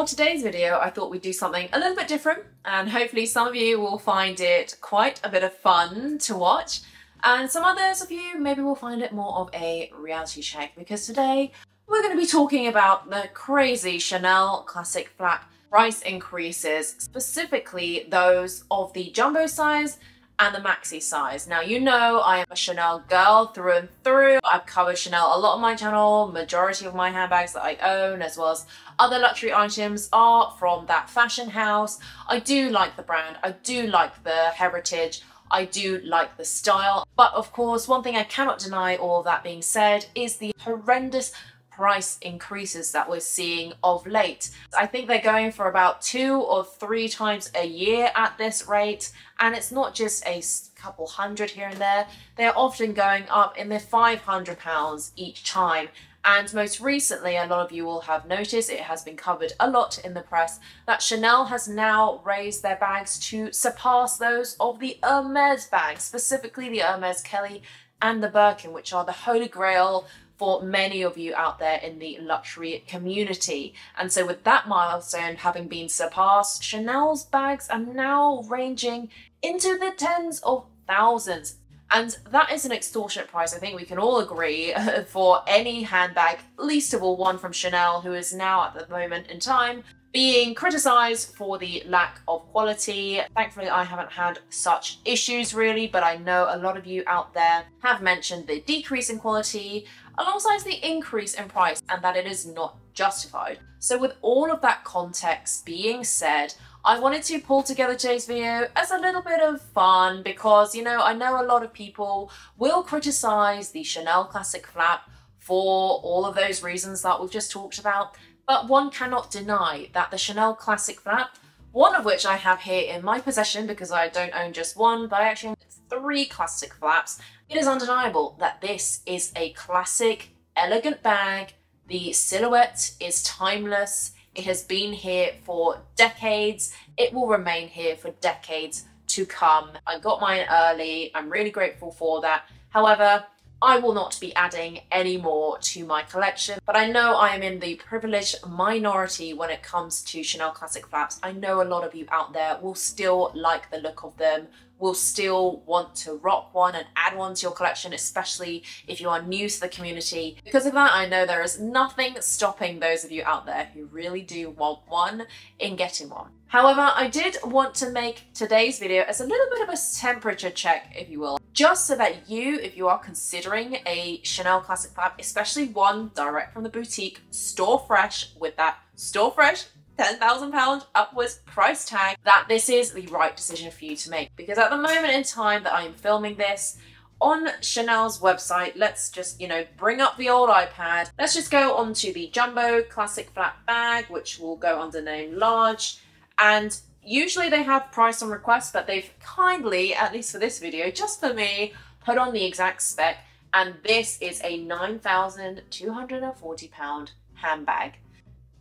For today's video, I thought we'd do something a little bit different, and hopefully some of you will find it quite a bit of fun to watch, and some others of you maybe will find it more of a reality check, because today we're going to be talking about the crazy Chanel classic flat price increases, specifically those of the jumbo size and the maxi size. Now, you know I am a Chanel girl through and through. I've covered Chanel a lot on my channel. Majority of my handbags that I own, as well as other luxury items, are from that fashion house. I do like the brand. I do like the heritage. I do like the style. But of course, one thing I cannot deny, all of that being said, is the horrendous price increases that we're seeing of late. I think they're going for about 2 or 3 times a year at this rate, and it's not just a couple hundred here and there. They're often going up in the £500 each time. And most recently, a lot of you will have noticed, it has been covered a lot in the press, that Chanel has now raised their bags to surpass those of the Hermes bags, specifically the Hermes Kelly and the Birkin, which are the holy grail for many of you out there in the luxury community. And so with that milestone having been surpassed, Chanel's bags are now ranging into the tens of thousands. And that is an extortionate price, I think we can all agree, for any handbag, least of all one from Chanel, who is now at the moment in time being criticized for the lack of quality. Thankfully, I haven't had such issues really, but I know a lot of you out there have mentioned the decrease in quality alongside the increase in price, and that it is not justified. So with all of that context being said, I wanted to pull together today's video as a little bit of fun because, you know, I know a lot of people will criticize the Chanel classic flap for all of those reasons that we've just talked about. But one cannot deny that the Chanel classic flap, one of which I have here in my possession because I don't own just one, but I actually own 3 classic flaps, it is undeniable that this is a classic, elegant bag. The silhouette is timeless. It has been here for decades. It will remain here for decades to come. I got mine early. I'm really grateful for that. However, I will not be adding any more to my collection, but I know I am in the privileged minority when it comes to Chanel classic flaps. I know a lot of you out there will still like the look of them, will still want to rock one and add one to your collection, especially if you are new to the community. Because of that, I know there is nothing stopping those of you out there who really do want one in getting one. However, I did want to make today's video as a little bit of a temperature check, if you will, just so that you, if you are considering a Chanel classic flap, especially one direct from the boutique, store fresh, with that store fresh £10,000 upwards price tag, that this is the right decision for you to make. Because at the moment in time that I am filming this, on Chanel's website, let's just, you know, bring up the old iPad. Let's just go onto the jumbo classic flat bag, which will go under name large. And usually they have price on request, but they've kindly, at least for this video, just for me, put on the exact spec. And this is a £9,240 handbag.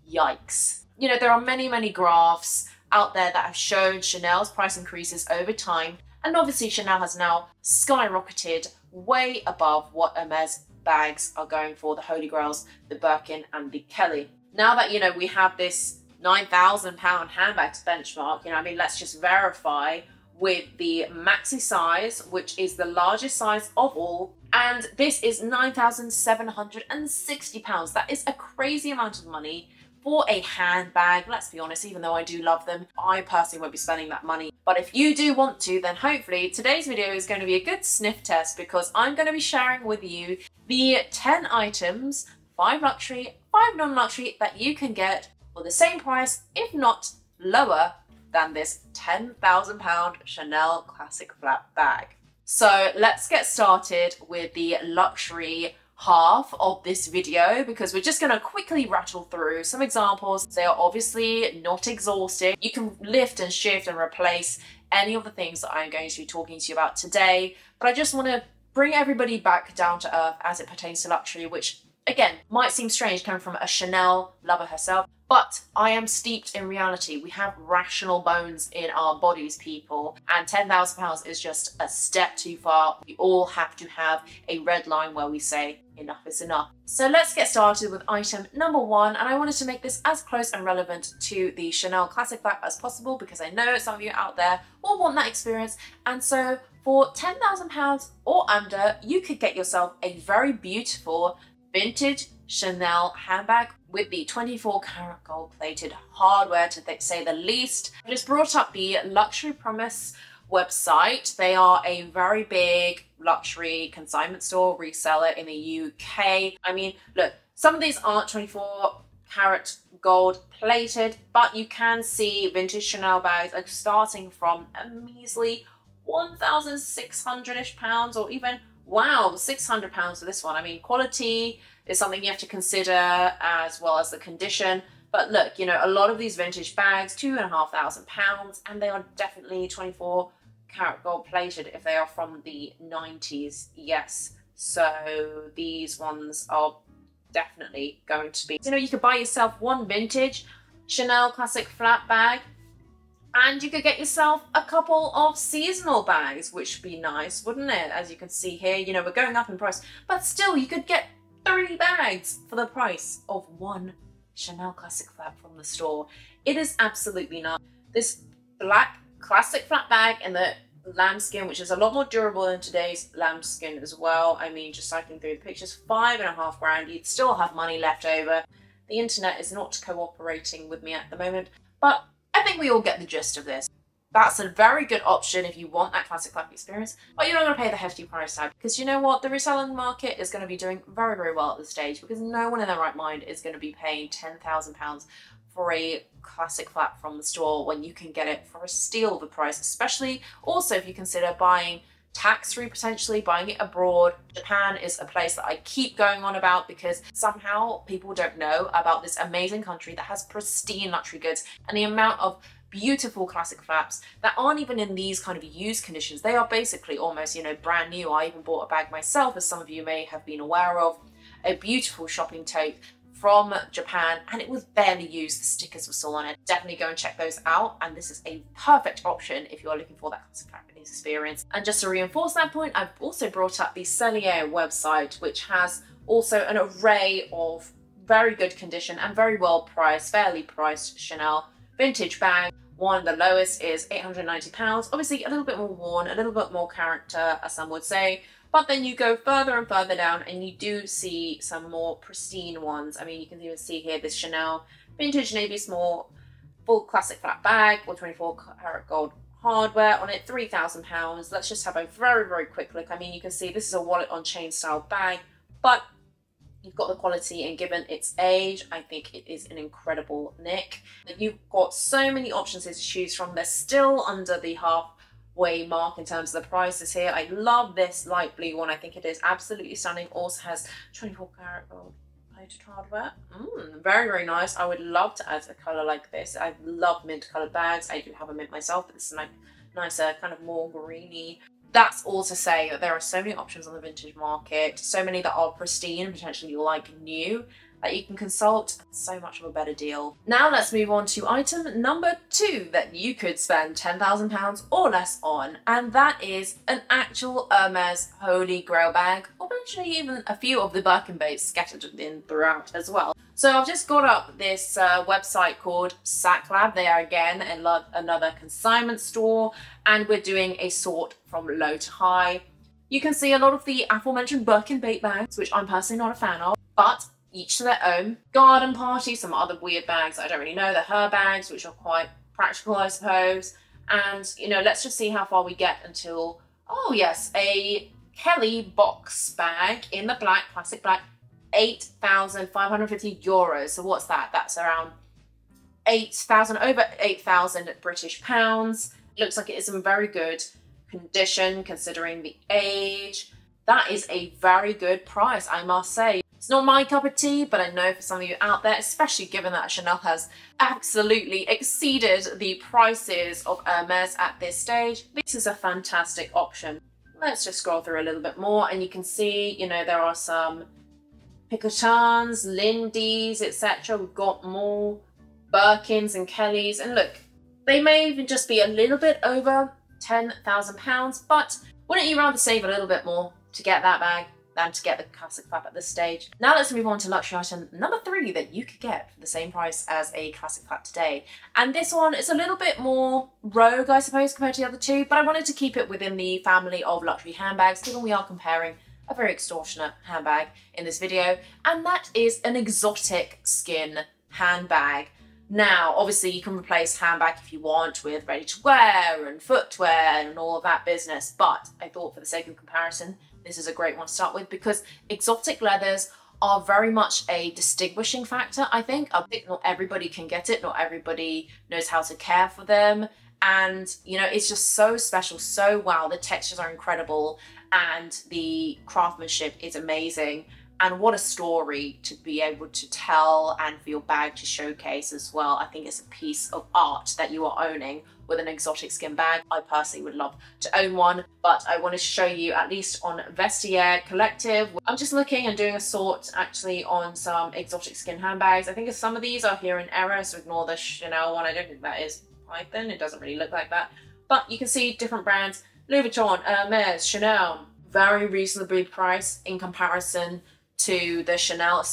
Yikes. You know, there are many, many graphs out there that have shown Chanel's price increases over time. And obviously Chanel has now skyrocketed way above what Hermes bags are going for, the Holy Grails, the Birkin and the Kelly. Now that, you know, we have this £9,000 handbag to benchmark, you know, I mean, let's just verify with the maxi size, which is the largest size of all. And this is £9,760. That is a crazy amount of money for a handbag. Let's be honest, even though I do love them, I personally won't be spending that money. But if you do want to, then hopefully today's video is going to be a good sniff test, because I'm going to be sharing with you the 10 items, 5 luxury, 5 non-luxury, that you can get for the same price, if not lower, than this £10,000 Chanel classic flat bag. So let's get started with the luxury half of this video, because we're just going to quickly rattle through some examples. They are obviously not exhaustive. You can lift and shift and replace any of the things that I'm going to be talking to you about today, but I just want to bring everybody back down to earth as it pertains to luxury, which again might seem strange coming from a Chanel lover herself, but I am steeped in reality. We have rational bones in our bodies, people, and £10,000 is just a step too far. We all have to have a red line where we say enough is enough. So let's get started with item number 1, and I wanted to make this as close and relevant to the Chanel Classic Flap as possible because I know some of you out there will want that experience. And so for £10,000 or under, you could get yourself a very beautiful vintage Chanel handbag with the 24 karat gold plated hardware, to say the least. I just brought up the Luxury Promise website. They are a very big luxury consignment store reseller in the UK. I mean, look, some of these aren't 24 karat gold plated, but you can see vintage Chanel bags are starting from a measly 1,600-ish pounds, or even, wow, £600 for this one. I mean, quality is something you have to consider, as well as the condition. But look, you know, a lot of these vintage bags, £2,500, and they are definitely 24 karat gold plated if they are from the 90s, yes. So these ones are definitely going to be, you know, you could buy yourself one vintage Chanel Classic Flap bag, and you could get yourself a couple of seasonal bags, which would be nice, wouldn't it? As you can see here, you know, we're going up in price, but still you could get 3 bags for the price of one Chanel Classic Flap from the store. It is absolutely nuts. This black classic flat bag in the lambskin, which is a lot more durable than today's lambskin as well. I mean, just cycling through the pictures, £5.5 grand, you'd still have money left over. The internet is not cooperating with me at the moment, but I think we all get the gist of this. That's a very good option if you want that classic flap experience, but you're not going to pay the hefty price tag, because you know what? The reselling market is going to be doing very, very well at this stage, because no one in their right mind is going to be paying £10,000 for a classic flap from the store when you can get it for a steal of a price, especially also if you consider buying tax-free, potentially buying it abroad. Japan is a place that I keep going on about because somehow people don't know about this amazing country that has pristine luxury goods, and the amount of beautiful classic flaps that aren't even in these kind of used conditions. They are basically almost, you know, brand new. I even bought a bag myself, as some of you may have been aware of, a beautiful shopping tote from Japan, and it was barely used. The stickers were still on it. Definitely go and check those out, and this is a perfect option if you're looking for that classic flap experience. And just to reinforce that point, I've also brought up the Cellier website, which has also an array of very good condition and very well priced, fairly priced Chanel vintage bags. One, the lowest, is £890. Obviously a little bit more worn, a little bit more character, as some would say. But then you go further and further down and you do see some more pristine ones. I mean, you can even see here this Chanel vintage navy small full classic flat bag with 24 karat gold hardware on it, £3,000. Let's just have a very, very quick look. I mean, you can see this is a wallet on chain style bag, but you've got the quality, and given its age, I think it is an incredible nick. You've got so many options here to choose from. They're still under the halfway mark in terms of the prices here. I love this light blue one. I think it is absolutely stunning. Also has 24 karat gold plated hardware. Very, very nice. I would love to add a color like this. I love mint colored bags. I do have a mint myself, but this is like nicer, kind of more greeny. That's all to say that there are so many options on the vintage market, so many that are pristine, potentially like new, that you can consult. So much of a better deal. Now let's move on to item number 2 that you could spend £10,000 or less on, and that is an actual Hermes Holy Grail bag, or potentially even a few of the Birkin baits scattered in throughout as well. So I've just got up this website called SacLab. They are again another consignment store, and we're doing a sort from low to high. You can see a lot of the aforementioned Birkin bait bags, which I'm personally not a fan of, but each to their own. Garden Party, some other weird bags I don't really know. The Her bags, which are quite practical, I suppose. And, you know, let's just see how far we get until, oh yes, a Kelly box bag in the black, classic black, €8,550. So what's that? That's around 8,000, over 8,000 British pounds. It looks like it is in very good condition considering the age. That is a very good price, I must say. It's not my cup of tea, but I know for some of you out there, especially given that Chanel has absolutely exceeded the prices of Hermes at this stage, this is a fantastic option. Let's just scroll through a little bit more, and you can see, you know, there are some Picotins, Lindy's, etc. We've got more Birkins and Kellys, and look, they may even just be a little bit over £10,000, but wouldn't you rather save a little bit more to get that bag? than to get the classic flap at this stage. Now let's move on to luxury item number 3 that you could get for the same price as a classic flap today. And this one is a little bit more rogue, I suppose, compared to the other two, but I wanted to keep it within the family of luxury handbags, given we are comparing a very extortionate handbag in this video, and that is an exotic skin handbag. Now, obviously you can replace handbag if you want with ready to wear and footwear and all of that business, but I thought for the sake of comparison, this is a great one to start with because exotic leathers are very much a distinguishing factor, I think. I think not everybody can get it, not everybody knows how to care for them. And, you know, it's just so special, so wow. The textures are incredible and the craftsmanship is amazing. And what a story to be able to tell and for your bag to showcase as well. I think it's a piece of art that you are owning with an exotic skin bag. I personally would love to own one, but I want to show you at least on Vestiaire Collective. I'm just looking and doing a sort actually on some exotic skin handbags. I think some of these are here in error, so ignore the Chanel one. I don't think that is Python. It doesn't really look like that. But you can see different brands, Louis Vuitton, Hermes, Chanel, very reasonably priced in comparison to the Chanel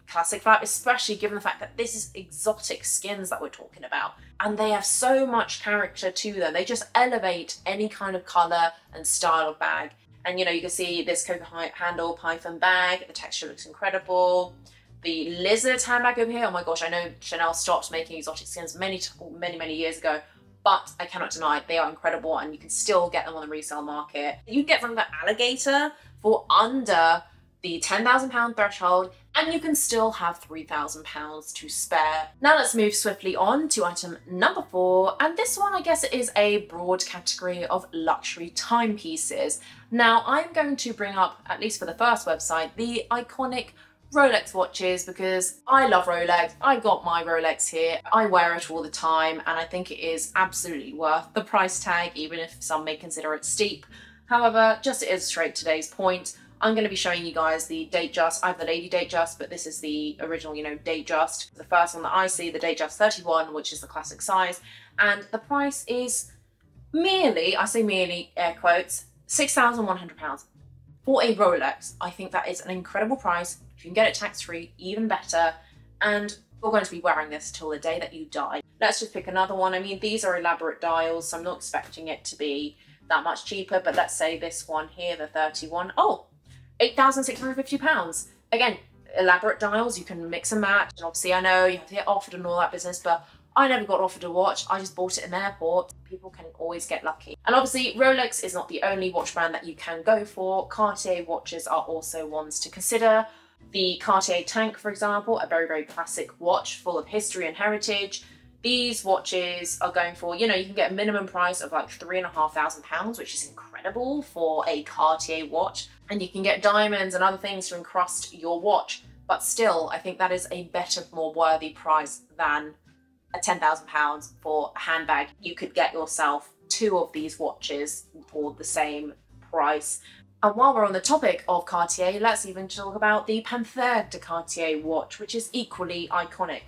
classic flap, especially given the fact that this is exotic skins that we're talking about. And they have so much character to them. They just elevate any kind of color and style of bag. And you know, you can see this cocoa handle python bag. The texture looks incredible. The lizard handbag over here, oh my gosh, I know Chanel stopped making exotic skins many years ago, but I cannot deny they are incredible and you can still get them on the resale market. You can get them for alligator for under the £10,000 threshold, and you can still have £3,000 to spare. Now let's move swiftly on to item number 4, and this one I guess is a broad category of luxury timepieces. Now I'm going to bring up, at least for the first website, the iconic Rolex watches because I love Rolex. I got my Rolex here. I wear it all the time and I think it is absolutely worth the price tag, even if some may consider it steep. However, just to illustrate today's point, I'm going to be showing you guys the Datejust. I have the Lady Datejust, but this is the original, you know, Datejust. The first one that I see, the Datejust 31, which is the classic size. And the price is merely, I say merely, air quotes, £6,100 for a Rolex. I think that is an incredible price. If you can get it tax-free, even better. And you're going to be wearing this till the day that you die. Let's just pick another one. I mean, these are elaborate dials, so I'm not expecting it to be that much cheaper, but let's say this one here, the 31. Oh, £8,650. Again, elaborate dials, you can mix and match. And obviously I know you have to get offered and all that business, but I never got offered a watch. I just bought it in the airport. People can always get lucky. And obviously Rolex is not the only watch brand that you can go for. Cartier watches are also ones to consider. The Cartier Tank, for example, a very, very classic watch full of history and heritage. These watches are going for, you know, you can get a minimum price of like £3,500, which is incredible for a Cartier watch. And you can get diamonds and other things to encrust your watch. But still, I think that is a better, more worthy price than a £10,000 for a handbag. You could get yourself 2 of these watches for the same price. And while we're on the topic of Cartier, let's even talk about the Panthère de Cartier watch, which is equally iconic.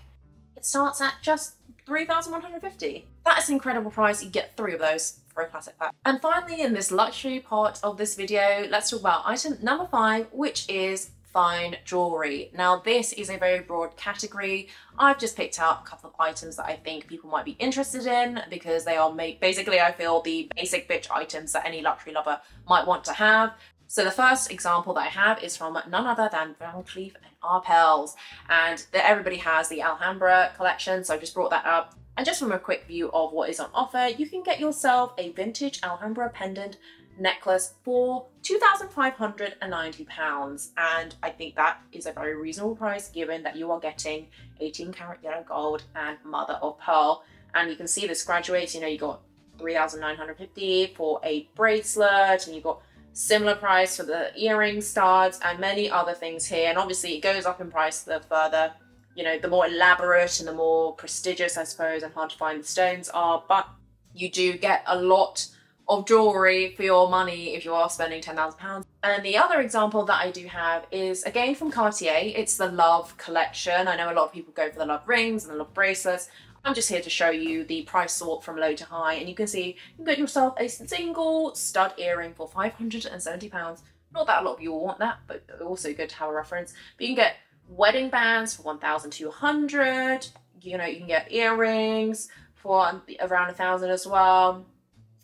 It starts at just £3,150. That is an incredible price. You get 3 of those for a classic pack. And finally, in this luxury part of this video, let's talk about item number 5, which is fine jewelry. Now, this is a very broad category. I've just picked out a couple of items that I think people might be interested in because they are basically, I feel, the basic bitch items that any luxury lover might want to have. So the first example that I have is from none other than Van Cleef & Arpels, and everybody has the Alhambra collection, so I just brought that up. And just from a quick view of what is on offer, you can get yourself a vintage Alhambra pendant necklace for £2,590, and I think that is a very reasonable price given that you are getting 18 karat yellow gold and mother of pearl. And you can see this graduates, you know, you got £3,950 for a bracelet, and you got similar price for the earring studs and many other things here. And obviously it goes up in price the further, you know, the more elaborate and the more prestigious, I suppose, and hard to find the stones are, but you do get a lot of jewelry for your money if you are spending £10,000. And the other example that I do have is again from Cartier. It's the Love collection. I know a lot of people go for the Love rings and the Love bracelets. I'm just here to show you the price sort from low to high, and you can see you can get yourself a single stud earring for £570 Not that a lot of you will want that, but also good to have a reference. But you can get wedding bands for 1,200. You know, you can get earrings for around 1,000 as well.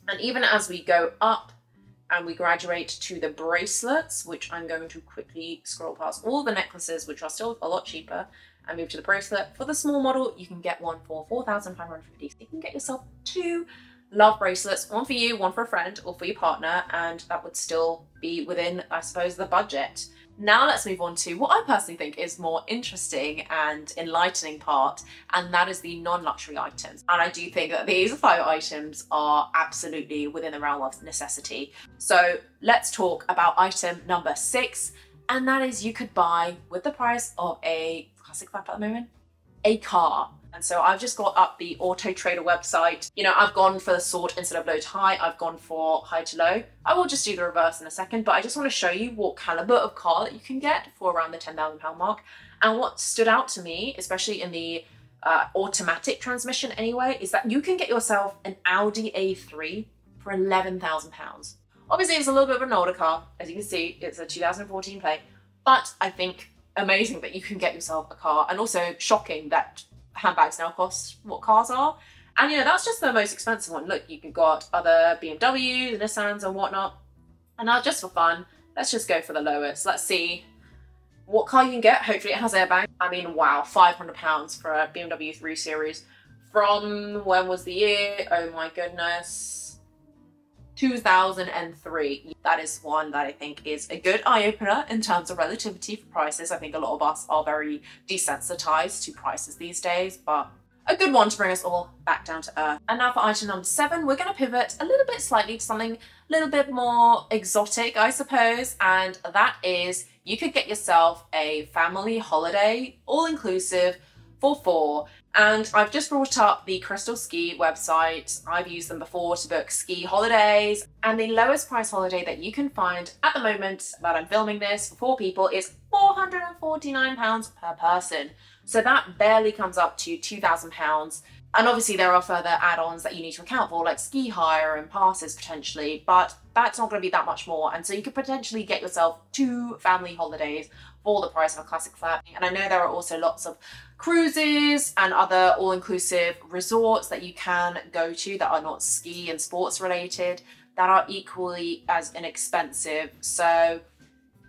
And even as we go up and we graduate to the bracelets, which I'm going to quickly scroll past all the necklaces, which are still a lot cheaper, and move to the bracelet. For the small model, you can get one for 4,550. So you can get yourself 2 love bracelets, one for you, one for a friend, or for your partner, and that would still be within, I suppose, the budget. Now let's move on to what I personally think is more interesting and enlightening part, and that is the non-luxury items. And I do think that these 5 items are absolutely within the realm of necessity. So let's talk about item number 6, and that is you could buy, with the price of a classic flap at the moment, a car. And so I've just got up the Auto Trader website. You know, I've gone for the sort instead of low to high, I've gone for high to low. I will just do the reverse in a second, but I just want to show you what caliber of car that you can get for around the £10,000 mark. And what stood out to me, especially in the automatic transmission anyway, is that you can get yourself an Audi A3 for £11,000. Obviously, it's a little bit of an older car. As you can see, it's a 2014 plate, but I think amazing that you can get yourself a car, and also shocking that handbags now cost what cars are. And you know, that's just the most expensive one. Look, you've got other BMWs and Nissans and whatnot. And now, just for fun, let's just go for the lowest. Let's see what car you can get. Hopefully it has airbag. I mean, wow, £500 for a BMW 3 Series. From when was the year? Oh my goodness. 2003. That is one that I think is a good eye-opener in terms of relativity for prices. I think a lot of us are very desensitized to prices these days, but a good one to bring us all back down to earth. And now for item number 7, we're going to pivot a little bit slightly to something a little bit more exotic, I suppose, and that is you could get yourself a family holiday, all-inclusive, for 4. And I've just brought up the Crystal Ski website. I've used them before to book ski holidays, and the lowest price holiday that you can find at the moment that I'm filming this for 4 people is £449 per person. So that barely comes up to £2,000. And obviously there are further add-ons that you need to account for, like ski hire and passes potentially, but that's not going to be that much more. And so you could potentially get yourself 2 family holidays for the price of a classic flat. And I know there are also lots of cruises and other all-inclusive resorts that you can go to that are not ski and sports related that are equally as inexpensive. So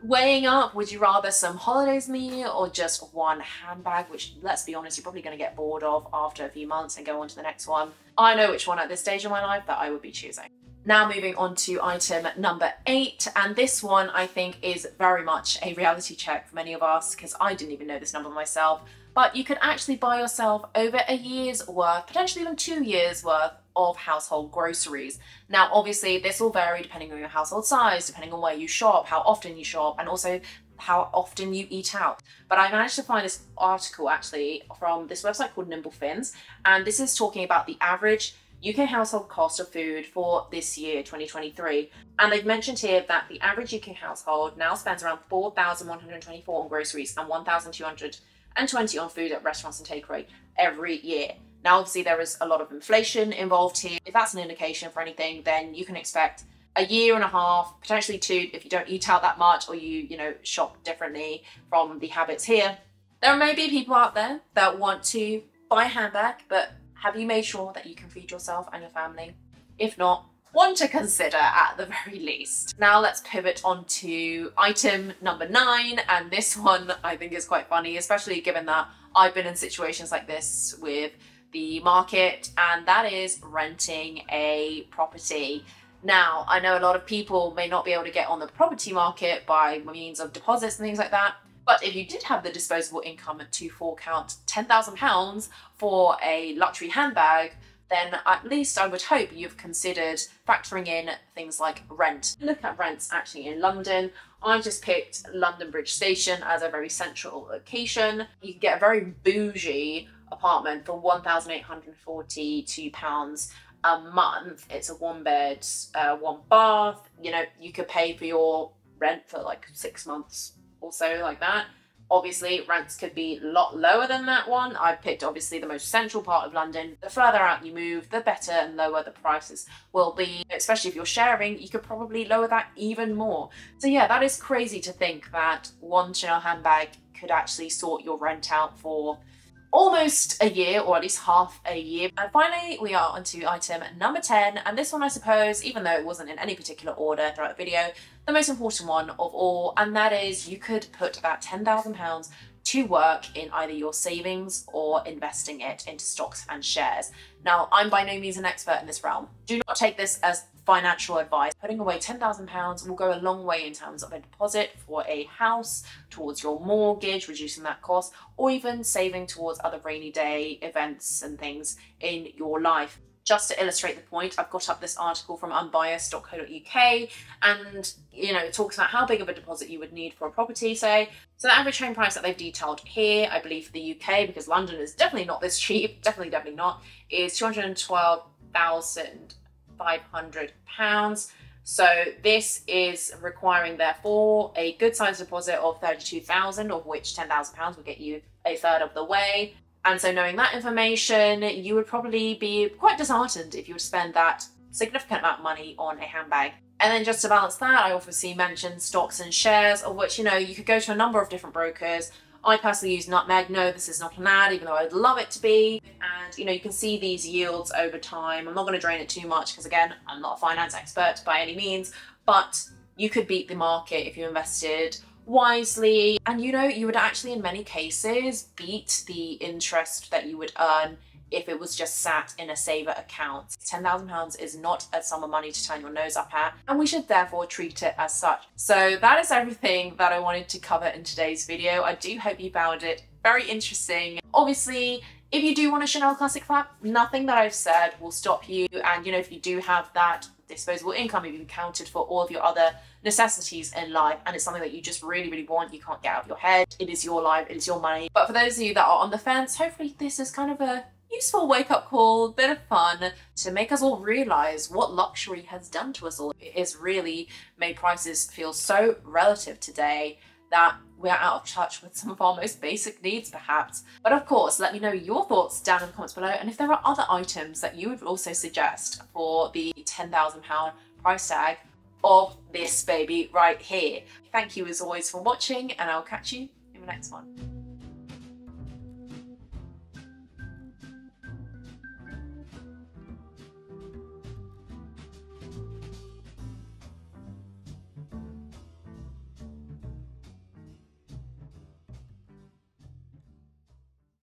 weighing up, would you rather some holidays meal or just one handbag, which, let's be honest, you're probably going to get bored of after a few months and go on to the next one. I know which one at this stage of my life that I would be choosing. Now moving on to item number 8, and this one I think is very much a reality check for many of us, because I didn't even know this number myself, but you could actually buy yourself over a year's worth, potentially even 2 years worth of household groceries. Now obviously this will vary depending on your household size, depending on where you shop, how often you shop, and also how often you eat out. But I managed to find this article actually from this website called Nimble Fins, and this is talking about the average UK household cost of food for this year, 2023. And they've mentioned here that the average UK household now spends around £4,124 on groceries and £1,220 on food at restaurants and takeaway every year. Now, obviously there is a lot of inflation involved here. If that's an indication for anything, then you can expect a year and a half, potentially 2, if you don't eat out that much or you know, shop differently from the habits here. There may be people out there that want to buy a handbag, but have you made sure that you can feed yourself and your family? If not, one to consider at the very least. Now let's pivot on to item number 9, and this one I think is quite funny, especially given that I've been in situations like this with the market, and that is renting a property. Now, I know a lot of people may not be able to get on the property market by means of deposits and things like that, but if you did have the disposable income to fork out £10,000 for a luxury handbag, then at least I would hope you've considered factoring in things like rent. Look at rents actually in London. I just picked London Bridge Station as a very central location. You can get a very bougie apartment for £1,842 a month. It's a 1-bed, 1-bath. You know, you could pay for your rent for like 6 months or so, like that. Obviously, rents could be a lot lower than that one. I've picked obviously the most central part of London. The further out you move, the better and lower the prices will be. Especially if you're sharing, you could probably lower that even more. So yeah, that is crazy to think that one Chanel handbag could actually sort your rent out for almost a year, or at least half a year. And finally, we are onto item number 10. And this one, I suppose, even though it wasn't in any particular order throughout the video, the most important one of all, and that is you could put that £10,000 to work in either your savings or investing it into stocks and shares. Now, I'm by no means an expert in this realm. Do not take this as financial advice. Putting away £10,000 will go a long way in terms of a deposit for a house, towards your mortgage, reducing that cost, or even saving towards other rainy day events and things in your life. Just to illustrate the point, I've got up this article from unbiased.co.uk, and it talks about how big of a deposit you would need for a property, say. So the average home price that they've detailed here, I believe for the UK, because London is definitely not this cheap, definitely not, is £212,500. So this is requiring, therefore, a good sized deposit of £32,000, of which £10,000 will get you a third of the way. And so knowing that information, you would probably be quite disheartened if you would spend that significant amount of money on a handbag. And then just to balance that, I obviously mentioned stocks and shares, of which, you could go to a number of different brokers. I personally use Nutmeg. No, this is not an ad, even though I'd love it to be. And, you can see these yields over time. I'm not going to drain it too much because, again, I'm not a finance expert by any means, but you could beat the market if you invested wisely. And, you would actually, in many cases, beat the interest that you would earn if it was just sat in a saver account. £10,000 is not a sum of money to turn your nose up at, and we should therefore treat it as such. So that is everything that I wanted to cover in today's video. I do hope you found it very interesting. Obviously, if you do want a Chanel classic flap, nothing that I've said will stop you. And if you do have that disposable income, if you've accounted for all of your other necessities in life, and it's something that you just really, really want, you can't get out of your head, it is your life, it is your money. But for those of you that are on the fence, hopefully this is kind of a useful wake-up call, bit of fun to make us all realize what luxury has done to us all. It has really made prices feel so relative today that we're out of touch with some of our most basic needs, perhaps. But of course, let me know your thoughts down in the comments below, and if there are other items that you would also suggest for the £10,000 price tag of this baby right here. Thank you as always for watching, and I'll catch you in the next one.